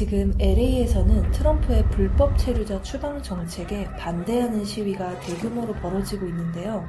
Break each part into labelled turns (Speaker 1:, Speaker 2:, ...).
Speaker 1: 지금 LA에서는 트럼프의 불법 체류자 추방 정책에 반대하는 시위가 대규모로 벌어지고 있는데요.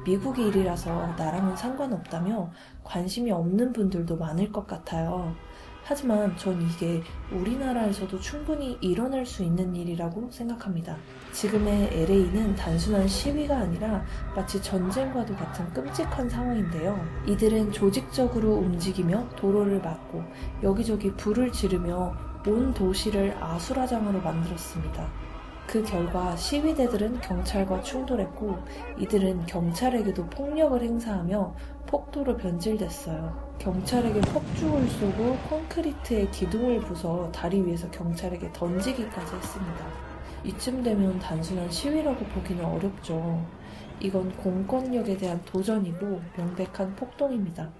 Speaker 1: 미국의 일이라서 나랑은 상관없다며 관심이 없는 분들도 많을 것 같아요. 하지만 전 이게 우리나라에서도 충분히 일어날 수 있는 일이라고 생각합니다. 지금의 LA는 단순한 시위가 아니라 마치 전쟁과도 같은 끔찍한 상황인데요. 이들은 조직적으로 움직이며 도로를 막고 여기저기 불을 지르며 온 도시를 아수라장으로 만들었습니다. 그 결과 시위대들은 경찰과 충돌했고 이들은 경찰에게도 폭력을 행사하며 폭도로 변질됐어요. 경찰에게 폭죽을 쏘고 콘크리트에 기둥을 부숴 다리 위에서 경찰에게 던지기까지 했습니다. 이쯤 되면 단순한 시위라고 보기는 어렵죠. 이건 공권력에 대한 도전이고 명백한 폭동입니다.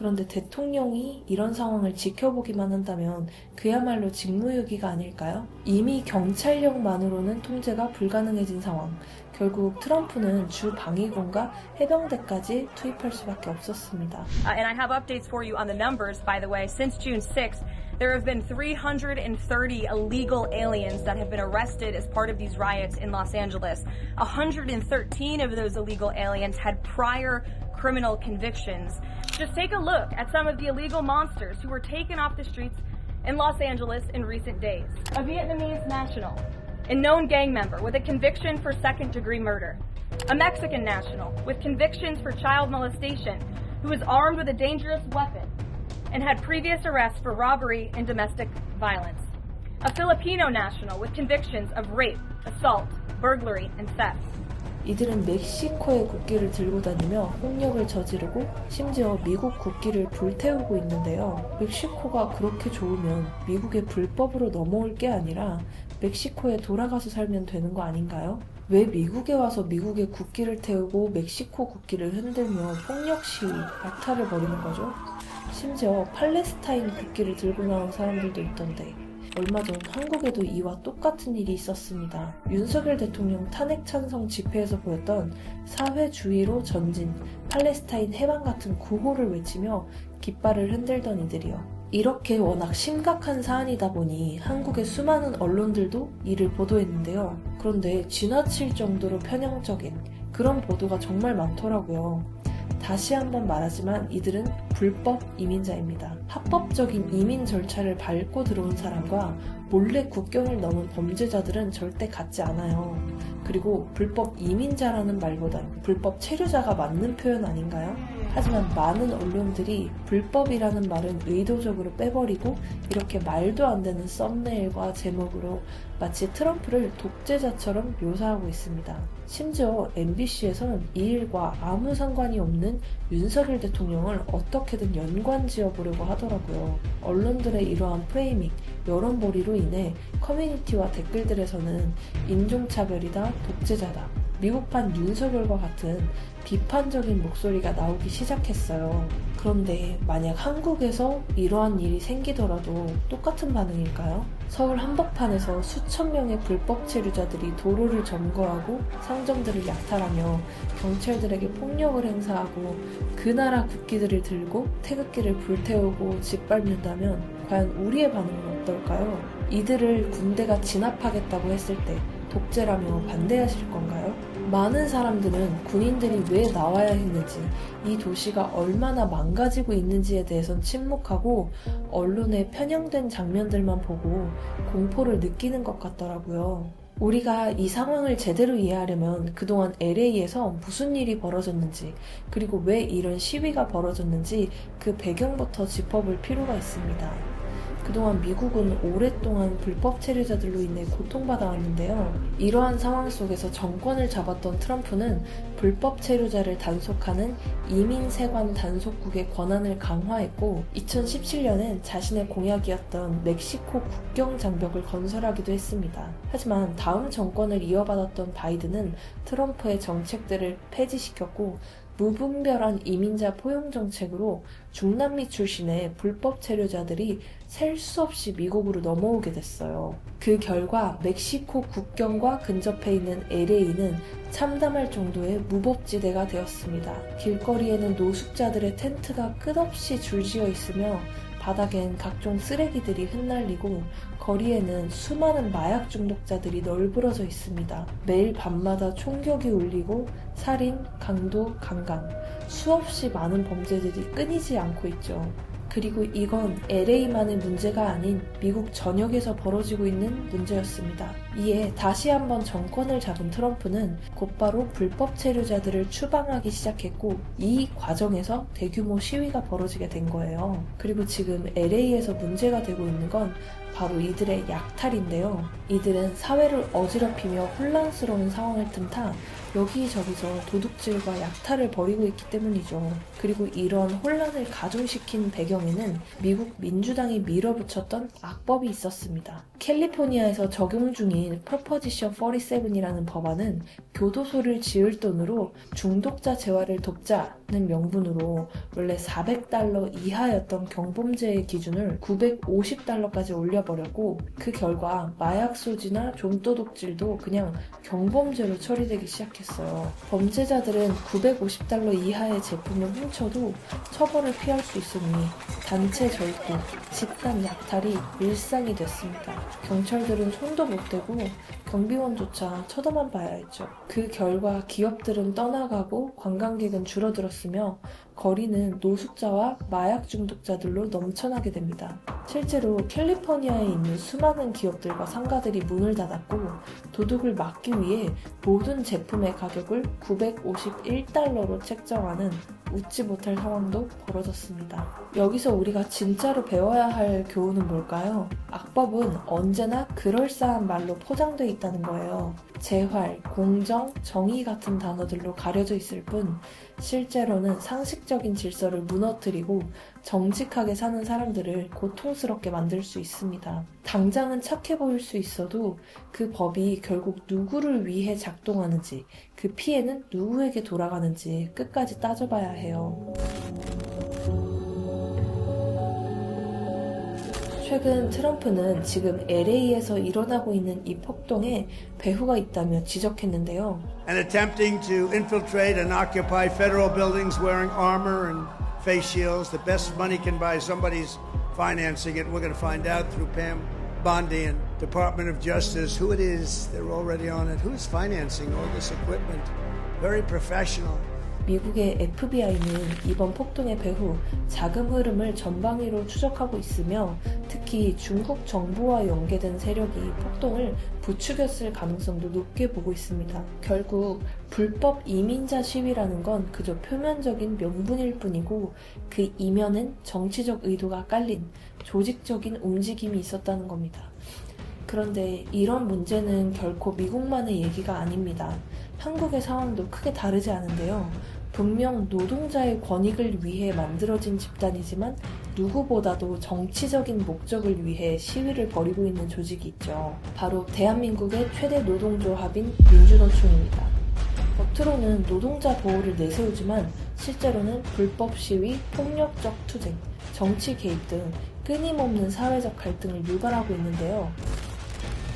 Speaker 1: 그런데 대통령이 이런 상황을 지켜보기만 한다면 그야말로 직무유기가 아닐까요? 이미 경찰력만으로는 통제가 불가능해진 상황. 결국 트럼프는 주 방위군과 해병대까지 투입할 수밖에 없었습니다.
Speaker 2: And I have updates for you on the numbers, by the way. Since June 6th, there have been 330 illegal aliens that have been arrested as part of these riots in Los Angeles. 113 of those illegal aliens had prior criminal convictions. Just take a look at some of the illegal monsters who were taken off the streets in Los Angeles in recent days. A Vietnamese national, a known gang member with a conviction for second-degree murder. A Mexican national with convictions for child molestation who is armed with a dangerous weapon and had previous arrests for robbery and domestic violence. A Filipino national with convictions of rape, assault, burglary, and theft.
Speaker 1: 이들은 멕시코의 국기를 들고 다니며 폭력을 저지르고 심지어 미국 국기를 불태우고 있는데요. 멕시코가 그렇게 좋으면 미국의 불법으로 넘어올 게 아니라 멕시코에 돌아가서 살면 되는 거 아닌가요? 왜 미국에 와서 미국의 국기를 태우고 멕시코 국기를 흔들며 폭력 시위, 약탈을 벌이는 거죠? 심지어 팔레스타인 국기를 들고 나온 사람들도 있던데 얼마 전 한국에도 이와 똑같은 일이 있었습니다. 윤석열 대통령 탄핵 찬성 집회에서 보였던 사회주의로 전진, 팔레스타인 해방 같은 구호를 외치며 깃발을 흔들던 이들이요. 이렇게 워낙 심각한 사안이다 보니 한국의 수많은 언론들도 이를 보도했는데요. 그런데 지나칠 정도로 편향적인 그런 보도가 정말 많더라고요. 다시 한번 말하지만 이들은 불법 이민자입니다. 합법적인 이민 절차를 밟고 들어온 사람과 몰래 국경을 넘은 범죄자들은 절대 같지 않아요. 그리고 불법 이민자라는 말보단 불법 체류자가 맞는 표현 아닌가요? 하지만 많은 언론들이 불법이라는 말은 의도적으로 빼버리고 이렇게 말도 안 되는 썸네일과 제목으로 마치 트럼프를 독재자처럼 묘사하고 있습니다. 심지어 MBC에서는 이 일과 아무 상관이 없는 윤석열 대통령을 어떻게든 연관지어보려고 하더라고요. 언론들의 이러한 프레이밍, 여론몰이로 인해 커뮤니티와 댓글들에서는 인종차별이다, 독재자다, 미국판 윤석열과 같은 비판적인 목소리가 나오기 시작했어요. 그런데 만약 한국에서 이러한 일이 생기더라도 똑같은 반응일까요? 서울 한복판에서 수천 명의 불법 체류자들이 도로를 점거하고 상점들을 약탈하며 경찰들에게 폭력을 행사하고 그 나라 국기들을 들고 태극기를 불태우고 짓밟는다면 과연 우리의 반응은 어떨까요? 이들을 군대가 진압하겠다고 했을 때 독재라며 반대하실 건가요? 많은 사람들은 군인들이 왜 나와야 했는지, 이 도시가 얼마나 망가지고 있는지에 대해선 침묵하고 언론에 편향된 장면들만 보고 공포를 느끼는 것 같더라고요. 우리가 이 상황을 제대로 이해하려면 그동안 LA에서 무슨 일이 벌어졌는지, 그리고 왜 이런 시위가 벌어졌는지 그 배경부터 짚어볼 필요가 있습니다. 그동안 미국은 오랫동안 불법 체류자들로 인해 고통받아왔는데요. 이러한 상황 속에서 정권을 잡았던 트럼프는 불법 체류자를 단속하는 이민세관 단속국의 권한을 강화했고 2017년엔 자신의 공약이었던 멕시코 국경 장벽을 건설하기도 했습니다. 하지만 다음 정권을 이어받았던 바이든은 트럼프의 정책들을 폐지시켰고 무분별한 이민자 포용 정책으로 중남미 출신의 불법 체류자들이 셀 수 없이 미국으로 넘어오게 됐어요. 그 결과 멕시코 국경과 근접해 있는 LA는 참담할 정도의 무법지대가 되었습니다. 길거리에는 노숙자들의 텐트가 끝없이 줄지어 있으며 바닥엔 각종 쓰레기들이 흩날리고 거리에는 수많은 마약 중독자들이 널브러져 있습니다. 매일 밤마다 총격이 울리고 살인, 강도, 강간, 수없이 많은 범죄들이 끊이지 않고 있죠. 그리고 이건 LA만의 문제가 아닌 미국 전역에서 벌어지고 있는 문제였습니다. 이에 다시 한번 정권을 잡은 트럼프는 곧바로 불법 체류자들을 추방하기 시작했고 이 과정에서 대규모 시위가 벌어지게 된 거예요. 그리고 지금 LA에서 문제가 되고 있는 건 바로 이들의 약탈인데요. 이들은 사회를 어지럽히며 혼란스러운 상황을 틈타 여기저기서 도둑질과 약탈을 벌이고 있기 때문이죠. 그리고 이런 혼란을 가중시킨 배경에는 미국 민주당이 밀어붙였던 악법이 있었습니다. 캘리포니아에서 적용 중인 프로포지션 47이라는 법안은 교도소를 지을 돈으로 중독자 재활을 돕자는 명분으로 원래 $400 이하였던 경범죄의 기준을 $950까지 올려버렸고 그 결과 마약 소지나 좀도둑질도 그냥 경범죄로 처리되기 시작했어요. 범죄자들은 $950 이하의 제품을 훔쳐도 처벌을 피할 수 있으니 단체 절도, 집단 약탈이 일상이 됐습니다. 경찰들은 손도 못 대고 경비원조차 쳐다만 봐야 했죠. 그 결과 기업들은 떠나가고 관광객은 줄어들었으며 거리는 노숙자와 마약 중독자들로 넘쳐나게 됩니다. 실제로 캘리포니아에 있는 수많은 기업들과 상가들이 문을 닫았고 도둑을 막기 위해 모든 제품의 가격을 $951로 책정하는 웃지 못할 상황도 벌어졌습니다. 여기서 우리가 진짜로 배워야 할 교훈은 뭘까요? 악법은 언제나 그럴싸한 말로 포장되어 있다는 거예요. 재활, 공정, 정의 같은 단어들로 가려져 있을 뿐 실제로는 상식적인 질서를 무너뜨리고 정직하게 사는 사람들을 고통스럽게 만들 수 있습니다. 당장은 착해 보일 수 있어도 그 법이 결국 누구를 위해 작동하는지, 그 피해는 누구에게 돌아가는지 끝까지 따져봐야 해요. 최근 트럼프는 지금 LA에서 일어나고 있는 이 폭동에 배후가 있다며 지적했는데요.
Speaker 3: And attempting to infiltrate and occupy federal buildings wearing armor and face shields. The best money can buy, somebody's financing it. We're going to find out through Pam Bondi and Department of Justice who it is. They're already on it. Who's financing all this equipment? Very professional.
Speaker 1: 미국의 FBI는 이번 폭동의 배후 자금 흐름을 전방위로 추적하고 있으며 특히 중국 정부와 연계된 세력이 폭동을 부추겼을 가능성도 높게 보고 있습니다. 결국 불법 이민자 시위라는 건 그저 표면적인 명분일 뿐이고 그 이면엔 정치적 의도가 깔린 조직적인 움직임이 있었다는 겁니다. 그런데 이런 문제는 결코 미국만의 얘기가 아닙니다. 한국의 상황도 크게 다르지 않은데요. 분명 노동자의 권익을 위해 만들어진 집단이지만 누구보다도 정치적인 목적을 위해 시위를 벌이고 있는 조직이 있죠. 바로 대한민국의 최대 노동조합인 민주노총입니다. 겉으로는 노동자 보호를 내세우지만 실제로는 불법 시위, 폭력적 투쟁, 정치 개입 등 끊임없는 사회적 갈등을 유발하고 있는데요.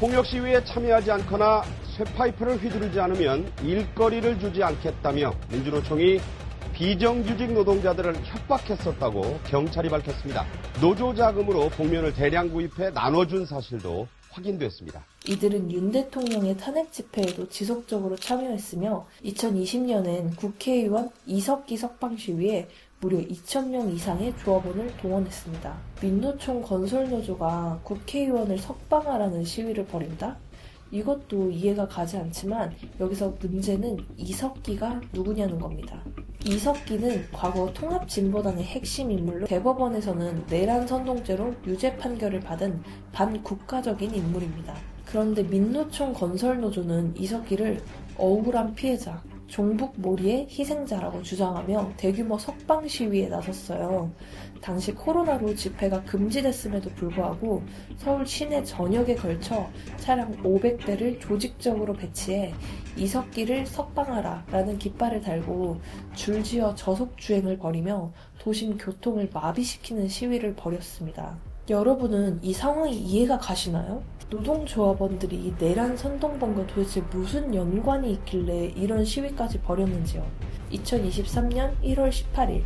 Speaker 4: 폭력 시위에 참여하지 않거나 쇠파이프를 휘두르지 않으면 일거리를 주지 않겠다며 민주노총이 비정규직 노동자들을 협박했었다고 경찰이 밝혔습니다. 노조 자금으로 복면을 대량 구입해 나눠준 사실도 확인됐습니다.
Speaker 1: 이들은 윤 대통령의 탄핵 집회에도 지속적으로 참여했으며 2020년엔 국회의원 이석기 석방 시위에 무려 2,000명 이상의 조합원을 동원했습니다. 민노총 건설노조가 국회의원을 석방하라는 시위를 벌인다? 이것도 이해가 가지 않지만 여기서 문제는 이석기가 누구냐는 겁니다. 이석기는 과거 통합진보당의 핵심 인물로 대법원에서는 내란 선동죄로 유죄 판결을 받은 반국가적인 인물입니다. 그런데 민노총 건설노조는 이석기를 억울한 피해자, 종북몰이의 희생자라고 주장하며 대규모 석방 시위에 나섰어요. 당시 코로나로 집회가 금지됐음에도 불구하고 서울 시내 전역에 걸쳐 차량 500대를 조직적으로 배치해 이석기를 석방하라 라는 깃발을 달고 줄지어 저속주행을 벌이며 도심 교통을 마비시키는 시위를 벌였습니다. 여러분은 이 상황이 이해가 가시나요? 노동조합원들이 이 내란 선동범과 도대체 무슨 연관이 있길래 이런 시위까지 벌였는지요. 2023년 1월 18일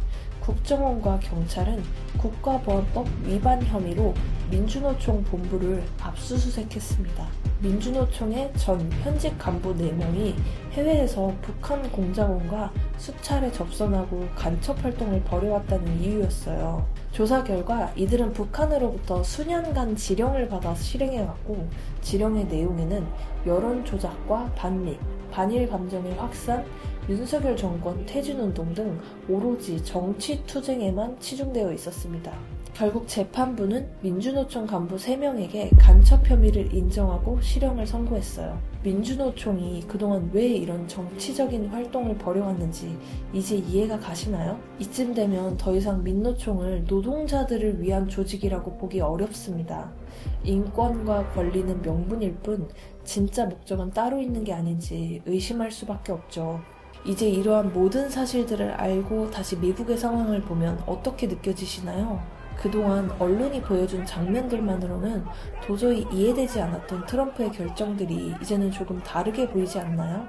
Speaker 1: 국정원과 경찰은 국가보안법 위반 혐의로 민주노총 본부를 압수수색했습니다. 민주노총의 전 현직 간부 4명이 해외에서 북한 공작원과 수차례 접선하고 간첩 활동을 벌여왔다는 이유였어요. 조사 결과 이들은 북한으로부터 수년간 지령을 받아 실행해왔고, 지령의 내용에는 여론 조작과 반미, 반일 감정의 확산, 윤석열 정권 퇴진운동 등 오로지 정치 투쟁에만 치중되어 있었습니다. 결국 재판부는 민주노총 간부 3명에게 간첩 혐의를 인정하고 실형을 선고했어요. 민주노총이 그동안 왜 이런 정치적인 활동을 벌여왔는지 이제 이해가 가시나요? 이쯤 되면 더 이상 민노총을 노동자들을 위한 조직이라고 보기 어렵습니다. 인권과 권리는 명분일 뿐 진짜 목적은 따로 있는 게 아닌지 의심할 수밖에 없죠. 이제 이러한 모든 사실들을 알고 다시 미국의 상황을 보면 어떻게 느껴지시나요? 그동안 언론이 보여준 장면들만으로는 도저히 이해되지 않았던 트럼프의 결정들이 이제는 조금 다르게 보이지 않나요?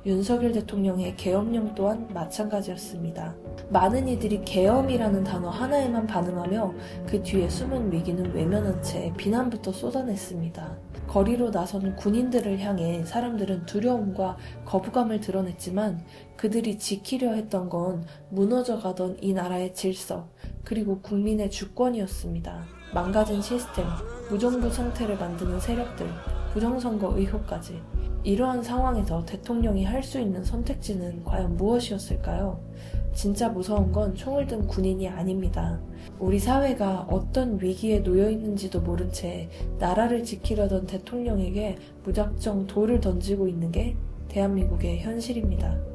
Speaker 1: 윤석열 대통령의 계엄령 또한 마찬가지였습니다. 많은 이들이 계엄이라는 단어 하나에만 반응하며 그 뒤에 숨은 위기는 외면한 채 비난부터 쏟아냈습니다. 거리로 나선 군인들을 향해 사람들은 두려움과 거부감을 드러냈지만 그들이 지키려 했던 건 무너져가던 이 나라의 질서, 그리고 국민의 주권이었습니다. 망가진 시스템, 무정부 상태를 만드는 세력들, 부정선거 의혹까지. 이러한 상황에서 대통령이 할 수 있는 선택지는 과연 무엇이었을까요? 진짜 무서운 건 총을 든 군인이 아닙니다. 우리 사회가 어떤 위기에 놓여 있는지도 모른 채 나라를 지키려던 대통령에게 무작정 돌을 던지고 있는 게 대한민국의 현실입니다.